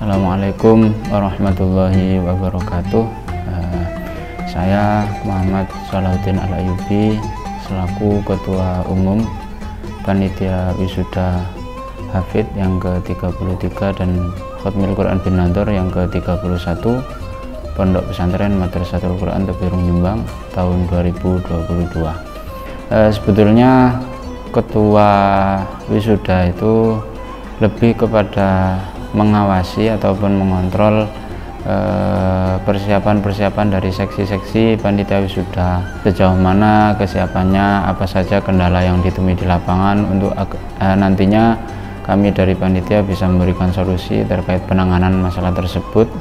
Assalamualaikum warahmatullahi wabarakatuh. Saya Muhammad Salahuddin Al-Ayyubi selaku Ketua Umum Panitia Wisuda Hafid yang ke-33 dan Khatmil Quran bin Nador yang ke-31 Pondok Pesantren Madrasatul Quran Tebirung Jombang tahun 2022. Sebetulnya Ketua Wisuda itu lebih kepada mengawasi ataupun mengontrol persiapan-persiapan dari seksi-seksi panitia wisuda, sejauh mana kesiapannya, apa saja kendala yang ditemui di lapangan untuk nantinya kami dari panitia bisa memberikan solusi terkait penanganan masalah tersebut.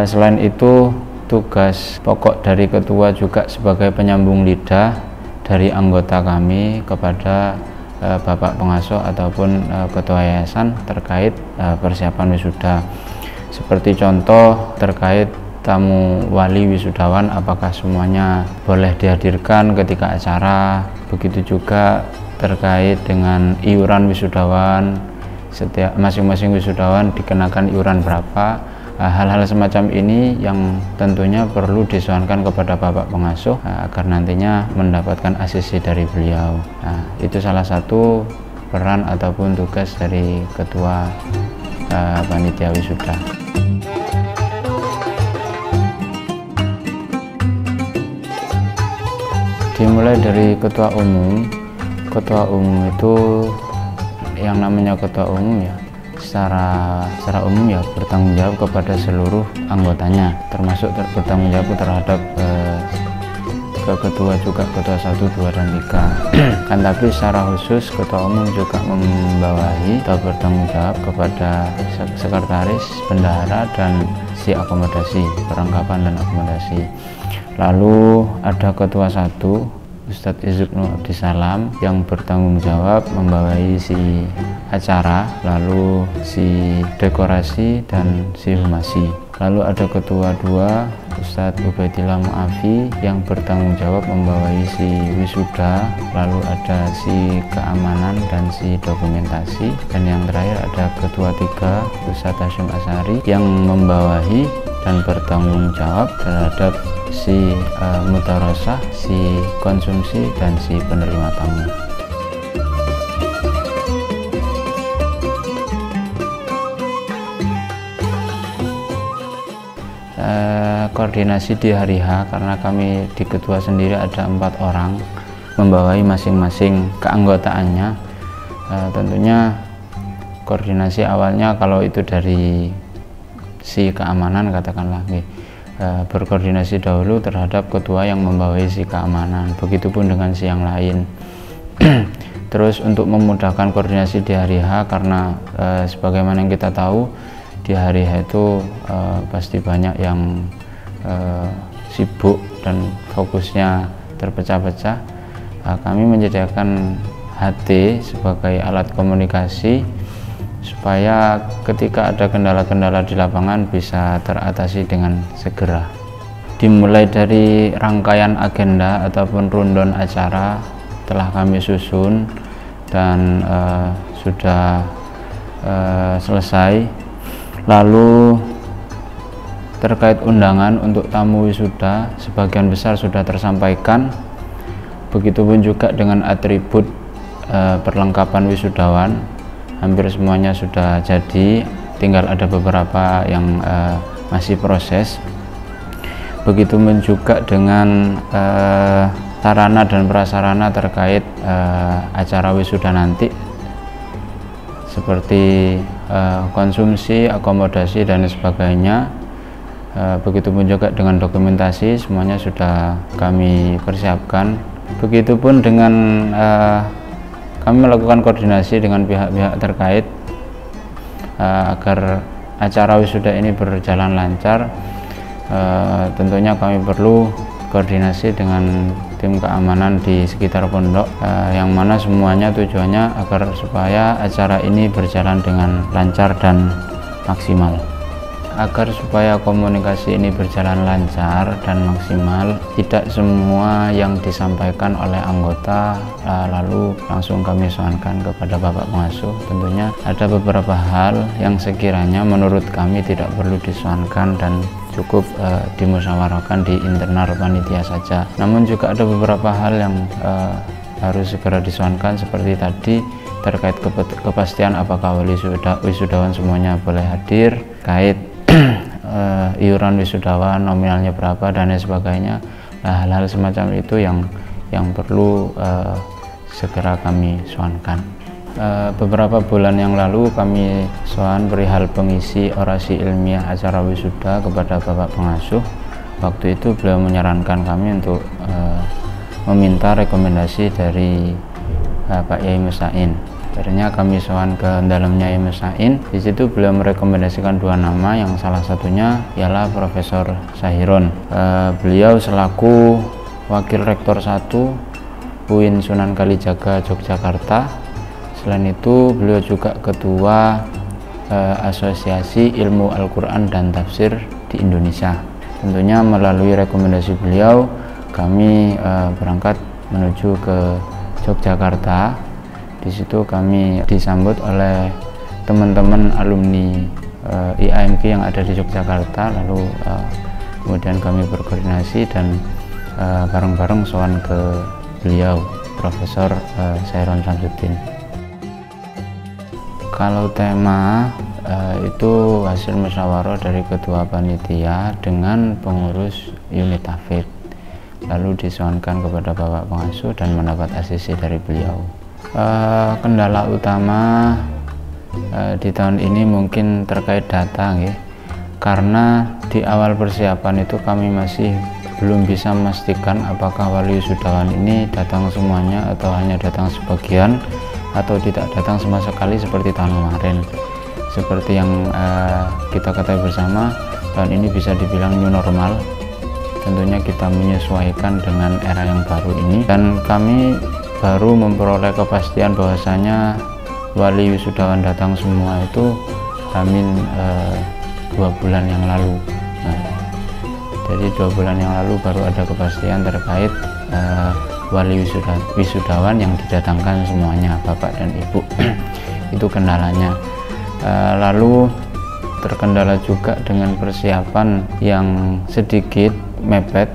Selain itu, tugas pokok dari ketua juga sebagai penyambung lidah dari anggota kami kepada Bapak Pengasuh ataupun Ketua Yayasan terkait persiapan wisuda. Seperti contoh terkait tamu wali wisudawan, apakah semuanya boleh dihadirkan ketika acara, begitu juga terkait dengan iuran wisudawan, setiap masing-masing wisudawan dikenakan iuran berapa. Hal-hal semacam ini yang tentunya perlu disoalkan kepada Bapak Pengasuh agar nantinya mendapatkan asisi dari beliau. Itu salah satu peran ataupun tugas dari Ketua Panitia Wisuda. Dimulai dari Ketua Umum. Ketua Umum itu yang namanya Ketua Umum ya secara umum ya bertanggung jawab kepada seluruh anggotanya, termasuk bertanggung jawab terhadap ke ketua juga, ketua 1, 2, dan 3. Kan tapi secara khusus Ketua Umum juga membawahi atau bertanggung jawab kepada sekretaris, bendahara, dan si akomodasi, perlengkapan dan akomodasi. Lalu ada Ketua 1, Ustadz Izuknu Abdisalam, yang bertanggung jawab membawahi si acara, lalu si dekorasi dan si humasi. Lalu ada Ketua 2, Ustadz Ubaidillah Mu'afi, yang bertanggung jawab membawahi si wisuda, lalu ada si keamanan dan si dokumentasi. Dan yang terakhir ada Ketua 3, Ustadz Hashim Asari, yang membawahi dan bertanggung jawab terhadap si mudarosah, si konsumsi, dan si penerima tamu. Koordinasi di hari H, karena kami di ketua sendiri ada 4 orang membawahi masing-masing keanggotaannya. Tentunya koordinasi awalnya kalau itu dari si keamanan katakanlah berkoordinasi dahulu terhadap ketua yang membawahi si keamanan, begitupun dengan si yang lain. Terus untuk memudahkan koordinasi di hari H, karena sebagaimana yang kita tahu di hari H itu pasti banyak yang sibuk dan fokusnya terpecah-pecah, kami menyediakan HT sebagai alat komunikasi supaya ketika ada kendala-kendala di lapangan bisa teratasi dengan segera. Dimulai dari rangkaian agenda ataupun rundown acara telah kami susun dan sudah selesai. Lalu terkait undangan untuk tamu wisuda sebagian besar sudah tersampaikan, begitupun juga dengan atribut perlengkapan wisudawan hampir semuanya sudah jadi, tinggal ada beberapa yang masih proses. Begitupun juga dengan sarana dan prasarana terkait acara wisuda nanti, seperti konsumsi, akomodasi, dan sebagainya. Begitupun juga dengan dokumentasi, semuanya sudah kami persiapkan. Begitupun dengan kami melakukan koordinasi dengan pihak-pihak terkait agar acara wisuda ini berjalan lancar. Tentunya kami perlu koordinasi dengan tim keamanan di sekitar pondok, yang mana semuanya tujuannya agar supaya acara ini berjalan dengan lancar dan maksimal. agar supaya komunikasi ini berjalan lancar dan maksimal, tidak semua yang disampaikan oleh anggota lalu langsung kami soalkan kepada Bapak Pengasuh. Tentunya ada beberapa hal yang sekiranya menurut kami tidak perlu disoalkan dan cukup dimusyawarahkan di internal panitia saja. Namun juga ada beberapa hal yang harus segera disoalkan seperti tadi terkait kepastian apakah wisudawan semuanya boleh hadir, kait iuran wisudawan nominalnya berapa dan lain sebagainya. Nah, hal-hal semacam itu yang perlu segera kami soalkan. Beberapa bulan yang lalu kami soal perihal pengisi orasi ilmiah acara wisuda kepada Bapak Pengasuh. Waktu itu beliau menyarankan kami untuk meminta rekomendasi dari Pak Yai Musain. Akhirnya kami soal ke dalamnya Yai Musain. Di situ beliau merekomendasikan 2 nama, yang salah satunya ialah Profesor Sahiron. Beliau selaku Wakil Rektor 1 UIN Sunan Kalijaga Yogyakarta. Selain itu beliau juga Ketua Asosiasi Ilmu Al-Quran dan Tafsir di Indonesia. Tentunya melalui rekomendasi beliau kami berangkat menuju ke Yogyakarta. Di situ kami disambut oleh teman-teman alumni IAMG yang ada di Yogyakarta. Lalu kemudian kami berkoordinasi dan bareng-bareng sowan ke beliau, Profesor Sahiron Samsudin. Kalau tema itu hasil musyawarah dari ketua panitia dengan pengurus unit tahfidz, lalu disoalkan kepada Bapak Pengasuh dan mendapat asisi dari beliau. Kendala utama di tahun ini mungkin terkait data, ya. Karena di awal persiapan itu kami masih belum bisa memastikan apakah wali wisudawan ini datang semuanya atau hanya datang sebagian atau tidak datang sama sekali seperti tahun kemarin. Seperti yang kita ketahui bersama, tahun ini bisa dibilang new normal. Tentunya kita menyesuaikan dengan era yang baru ini, dan kami baru memperoleh kepastian bahwasanya wali wisudawan datang semua itu hamin 2 bulan yang lalu. Nah, jadi 2 bulan yang lalu baru ada kepastian terkait wali wisudawan yang didatangkan semuanya, Bapak dan Ibu. Itu kendalanya. Lalu terkendala juga dengan persiapan yang sedikit mepet,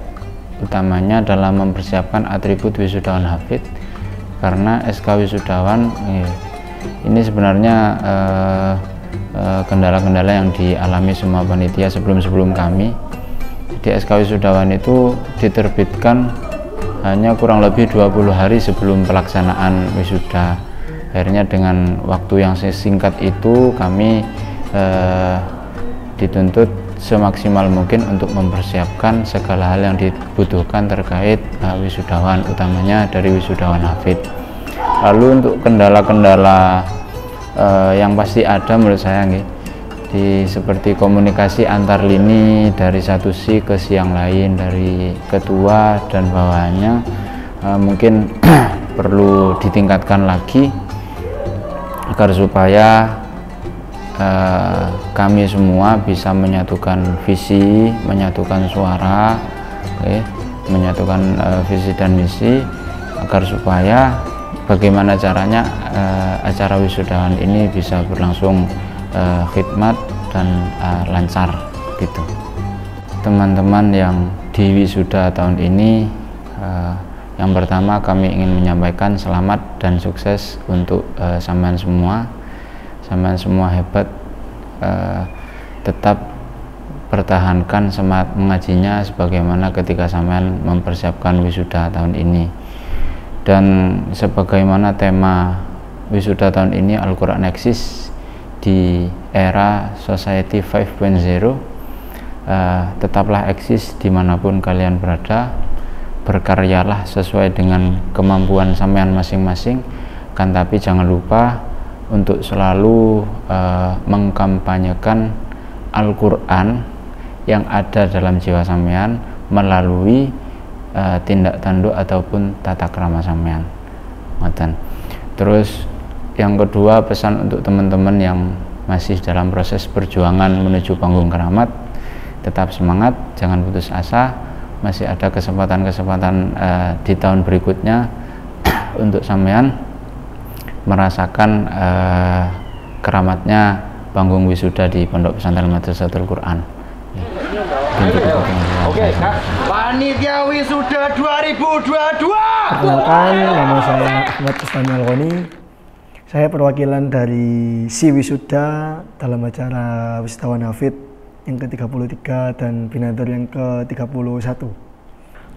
utamanya dalam mempersiapkan atribut wisudawan hafidz, karena SK wisudawan ini sebenarnya kendala-kendala yang dialami semua panitia sebelum kami. Jadi SK wisudawan itu diterbitkan hanya kurang lebih 20 hari sebelum pelaksanaan wisuda. Akhirnya dengan waktu yang singkat itu kami dituntut semaksimal mungkin untuk mempersiapkan segala hal yang dibutuhkan terkait wisudawan, utamanya dari wisudawan hafidz. Lalu untuk kendala-kendala yang pasti ada menurut saya, seperti komunikasi antar lini dari satu si ke si yang lain, dari ketua dan bawahannya mungkin perlu ditingkatkan lagi agar supaya kami semua bisa menyatukan visi, menyatukan suara, menyatukan visi dan misi, agar supaya bagaimana caranya acara wisudawan ini bisa berlangsung khidmat dan lancar gitu. Teman-teman yang di wisuda tahun ini, yang pertama kami ingin menyampaikan selamat dan sukses untuk sampean semua. Sampean semua hebat, tetap pertahankan semangat mengajinya sebagaimana ketika sampean mempersiapkan wisuda tahun ini. Dan sebagaimana tema wisuda tahun ini, Al-Quran eksis di era Society 5.0, tetaplah eksis dimanapun kalian berada, berkaryalah sesuai dengan kemampuan sampean masing-masing, kan tapi jangan lupa untuk selalu mengkampanyekan Al-Quran yang ada dalam jiwa sampean melalui tindak tanduk ataupun tata krama sampean. Terus yang kedua, pesan untuk teman-teman yang masih dalam proses perjuangan menuju panggung keramat, tetap semangat, jangan putus asa. Masih ada kesempatan-kesempatan di tahun berikutnya untuk sampean merasakan keramatnya panggung wisuda di Pondok Pesantren Madrasatul Quran. Oke, panitia wisuda 2022. Perkenalkan, nama saya Ahmad Bustami Alkoni. Saya perwakilan dari Si Wisuda dalam acara Wisudawan Hafid yang ke-33 dan Binator yang ke-31.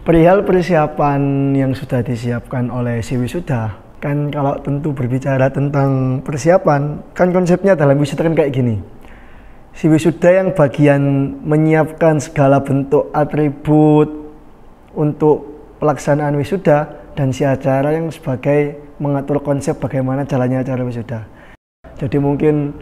Perihal persiapan yang sudah disiapkan oleh Si Wisuda, kan kalau tentu berbicara tentang persiapan, kan konsepnya dalam wisuda kan kayak gini. Si Wisuda yang bagian menyiapkan segala bentuk atribut untuk pelaksanaan wisuda, dan si acara yang sebagai mengatur konsep bagaimana jalannya acara wisuda. Jadi mungkin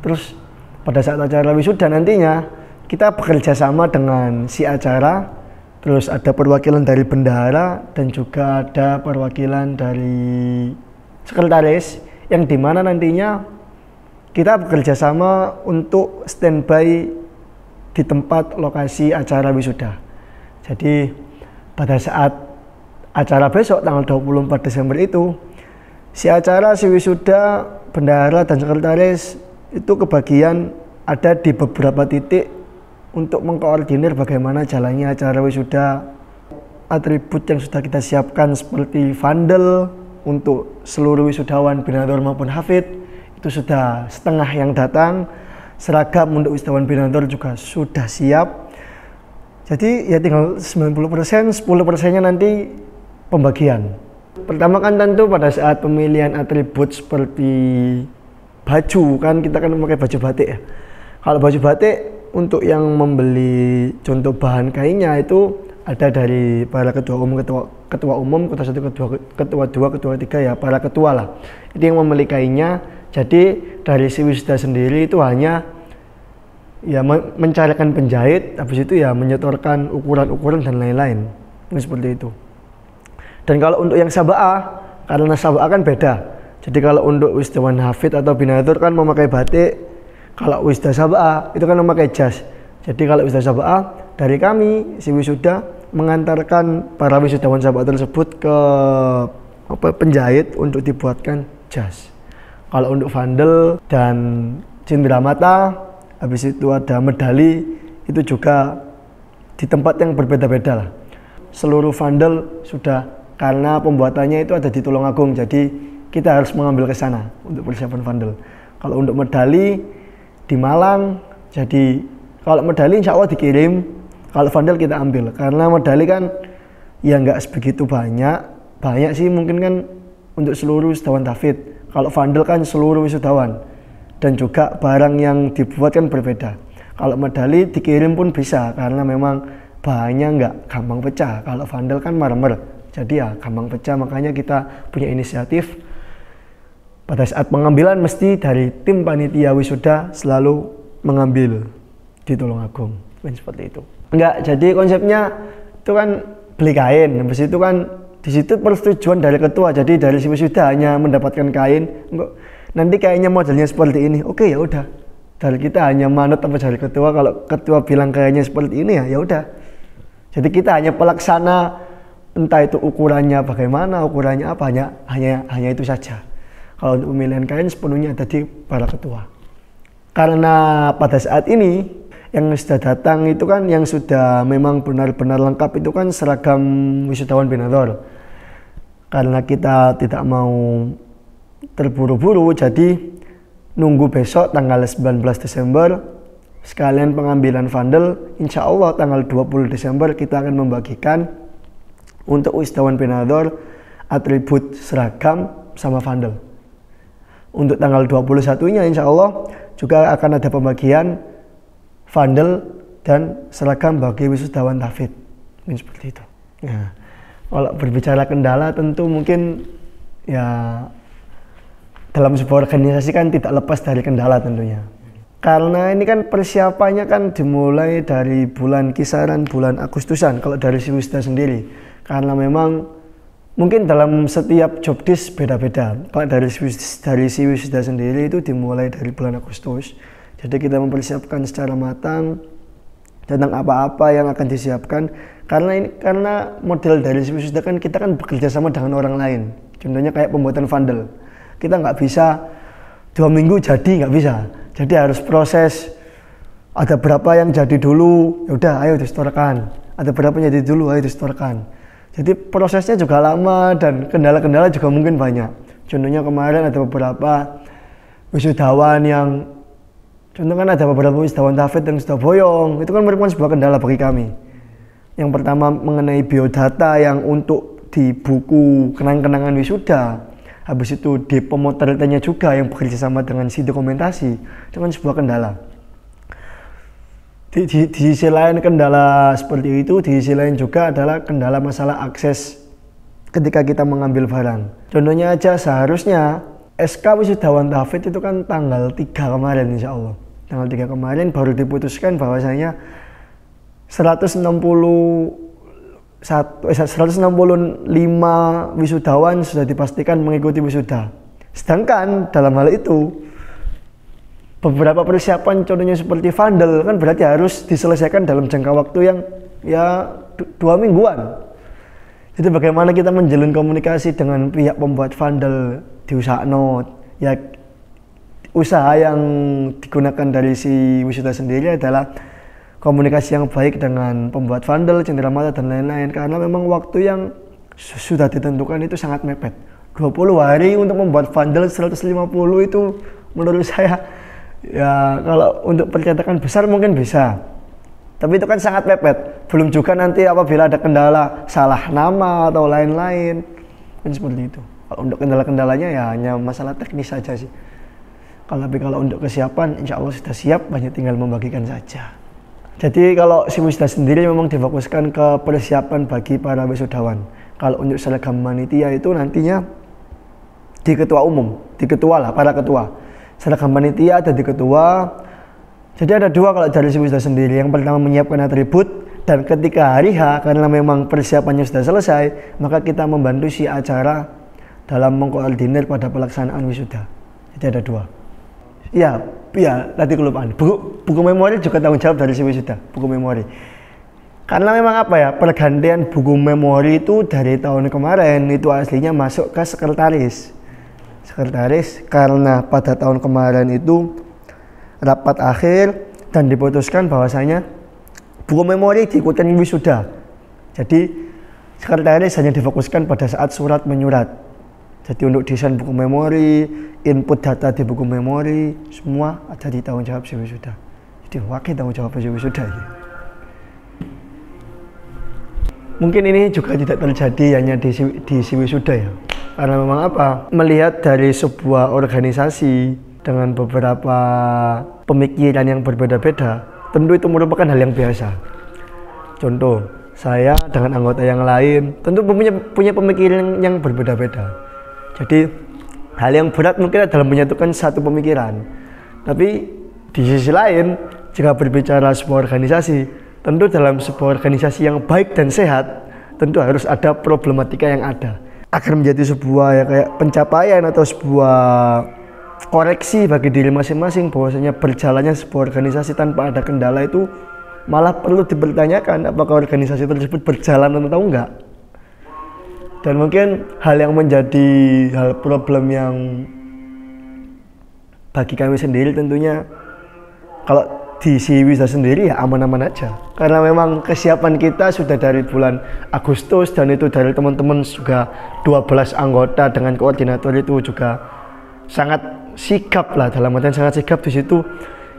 terus pada saat acara wisuda nantinya kita bekerja sama dengan si acara, terus ada perwakilan dari bendahara dan juga ada perwakilan dari sekretaris, yang dimana nantinya kita bekerja sama untuk standby di tempat lokasi acara wisuda. Jadi pada saat acara besok tanggal 24 Desember itu, si acara, si wisuda, bendahara dan sekretaris itu kebagian ada di beberapa titik untuk mengkoordinir bagaimana jalannya acara wisuda. Atribut yang sudah kita siapkan seperti vandel untuk seluruh wisudawan binator maupun hafid itu sudah setengah yang datang. Seragam untuk wisudawan binator juga sudah siap. Jadi ya tinggal 90%, 10%-nya nanti pembagian. Pertama kan tentu pada saat pemilihan atribut seperti baju, kan kita kan memakai baju batik ya. Kalau baju batik untuk yang membeli contoh bahan kainnya itu ada dari para ketua umum, ketua umum, ketua 1, ketua 2, ketua 3 ya, para ketua lah. Itu yang membeli kainnya. Jadi dari si wisuda sendiri itu hanya ya mencarikan penjahit, habis itu ya menyetorkan ukuran-ukuran dan lain-lain. Seperti itu. Dan kalau untuk yang saba'ah, karena saba'ah kan beda. Jadi kalau untuk wisudawan hafid atau binator kan memakai batik, kalau wisuda saba'ah itu kan memakai jas. Jadi kalau wisuda saba'ah, dari kami si wisuda mengantarkan para wisudawan saba'ah tersebut ke penjahit untuk dibuatkan jas. Kalau untuk vandel dan cenderamata, habis itu ada medali, itu juga di tempat yang berbeda-beda lah. Seluruh vandel sudah, karena pembuatannya itu ada di Tulungagung, jadi kita harus mengambil ke sana untuk persiapan vandel. Kalau untuk medali di Malang, jadi kalau medali insya Allah dikirim, kalau vandel kita ambil. Karena medali kan ya nggak sebegitu banyak sih mungkin kan untuk seluruh wisudawan tahfidz. Kalau vandel kan seluruh wisudawan, dan juga barang yang dibuat kan berbeda. Kalau medali dikirim pun bisa, karena memang bahannya nggak gampang pecah. Kalau vandel kan marmer, jadi ya gampang pecah, makanya kita punya inisiatif. Pada saat pengambilan mesti dari tim panitia wisuda selalu mengambil di Tulungagung, seperti itu. Enggak, jadi konsepnya itu kan beli kain, habis itu kan di situ persetujuan dari ketua. Jadi dari si wisuda hanya mendapatkan kain, nanti kayaknya modelnya seperti ini, oke ya udah. Dari kita hanya manut apa dari ketua, kalau ketua bilang kayaknya seperti ini ya udah. Jadi kita hanya pelaksana, entah itu ukurannya bagaimana, ukurannya apa, hanya itu saja. Kalau untuk pemilihan kain sepenuhnya ada di para ketua. Karena pada saat ini yang sudah datang itu kan yang sudah memang benar-benar lengkap itu kan seragam wisudawan binator. Karena kita tidak mau terburu-buru, jadi nunggu besok tanggal 19 Desember sekalian pengambilan vandel. Insya Allah tanggal 20 Desember kita akan membagikan untuk wisudawan binator atribut seragam sama vandel. Untuk tanggal 21-nya insya Allah juga akan ada pembagian vandel dan seragam bagi wisudawan tahfidz. Seperti itu. Nah, kalau berbicara kendala tentu mungkin ya dalam sebuah organisasi kan tidak lepas dari kendala tentunya. Karena ini kan persiapannya kan dimulai dari kisaran bulan Agustusan kalau dari si wisuda sendiri. Karena memang Mungkin dalam setiap job desk beda-beda. Kalau dari si wisuda sendiri itu dimulai dari bulan Agustus. Jadi kita mempersiapkan secara matang tentang apa-apa yang akan disiapkan. Karena model dari si wisuda kan kita kan bekerja sama dengan orang lain. Contohnya kayak pembuatan vandal. Kita nggak bisa 2 minggu jadi, nggak bisa. Jadi harus proses. Ada berapa yang jadi dulu, ya udah ayo disetorkan. Ada berapa yang jadi dulu, ayo disetorkan. Jadi prosesnya juga lama dan kendala-kendala juga mungkin banyak. Contohnya kemarin ada beberapa wisudawan yang, contoh kan ada beberapa wisudawan tahfidz yang sudah boyong. Itu kan merupakan sebuah kendala bagi kami. Yang pertama mengenai biodata yang untuk di buku kenang-kenangan wisuda. Habis itu di pemotretannya juga yang bekerja sama dengan si dokumentasi. Itu kan sebuah kendala. Di sisi lain kendala seperti itu, di sisi lain juga adalah kendala masalah akses ketika kita mengambil barang. Contohnya aja seharusnya SK wisudawan tahfidz itu kan tanggal 3 kemarin insya Allah. Tanggal 3 kemarin baru diputuskan bahwasanya 165 wisudawan sudah dipastikan mengikuti wisuda. Sedangkan dalam hal itu beberapa persiapan contohnya seperti vandal kan berarti harus diselesaikan dalam jangka waktu yang ya 2 mingguan. Jadi bagaimana kita menjalin komunikasi dengan pihak pembuat vandal di Usakno, ya usaha yang digunakan dari si wisuda sendiri adalah komunikasi yang baik dengan pembuat vandal, cenderamata dan lain-lain, karena memang waktu yang sudah ditentukan itu sangat mepet. 20 hari untuk membuat vandal 150 itu menurut saya ya kalau untuk percetakan besar mungkin bisa, tapi itu kan sangat mepet. Belum juga nanti apabila ada kendala salah nama atau lain-lain kan seperti itu. Kalau untuk kendala-kendalanya ya hanya masalah teknis saja sih. Tapi kalau untuk kesiapan insya Allah sudah siap, hanya tinggal membagikan saja. Jadi kalau si wisuda sendiri memang difokuskan ke persiapan bagi para wisudawan. Kalau untuk seragam panitia itu nantinya di ketua umum, di ketua lah, para ketua. Seragam panitia ada di ketua. Jadi ada 2 kalau dari si wisuda sendiri. Yang pertama menyiapkan atribut, dan ketika hari H karena memang persiapannya sudah selesai, maka kita membantu si acara dalam mengkoordinir pada pelaksanaan wisuda. Jadi ada 2. Iya, tadi kelupaan. Buku memori juga tanggung jawab dari si wisuda, buku memori. Karena memang apa ya, pergantian buku memori itu dari tahun kemarin itu aslinya masuk ke sekretaris karena pada tahun kemarin itu rapat akhir dan diputuskan bahwasanya buku memori diikutkan wisuda. Jadi sekretaris hanya difokuskan pada saat surat menyurat. Jadi untuk desain buku memori, input data di buku memori, semua ada di tanggung jawab si wisuda. Jadi wakil tanggung jawab si wisuda ya. Mungkin ini juga tidak terjadi hanya di si wisuda ya. Karena memang apa? Melihat dari sebuah organisasi dengan beberapa pemikiran yang berbeda-beda, tentu itu merupakan hal yang biasa. Contoh, saya dengan anggota yang lain tentu punya pemikiran yang berbeda-beda. Jadi hal yang berat mungkin adalah menyatukan satu pemikiran. Tapi di sisi lain, jika berbicara sebuah organisasi, tentu dalam sebuah organisasi yang baik dan sehat, tentu harus ada problematika yang ada. Agar menjadi sebuah ya kayak pencapaian atau sebuah koreksi bagi diri masing-masing, bahwasanya berjalannya sebuah organisasi tanpa ada kendala itu malah perlu dipertanyakan apakah organisasi tersebut berjalan atau enggak. Dan mungkin hal yang menjadi hal problem yang bagi kami sendiri tentunya kalau di si wisuda sendiri ya aman-aman aja, karena memang kesiapan kita sudah dari bulan Agustus, dan itu dari teman-teman juga 12 anggota dengan koordinator itu juga sangat sigap lah, dalam artian sangat sigap. Di situ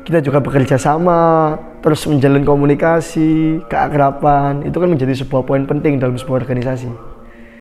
kita juga bekerja sama, terus menjalin komunikasi, keakraban, itu kan menjadi sebuah poin penting dalam sebuah organisasi.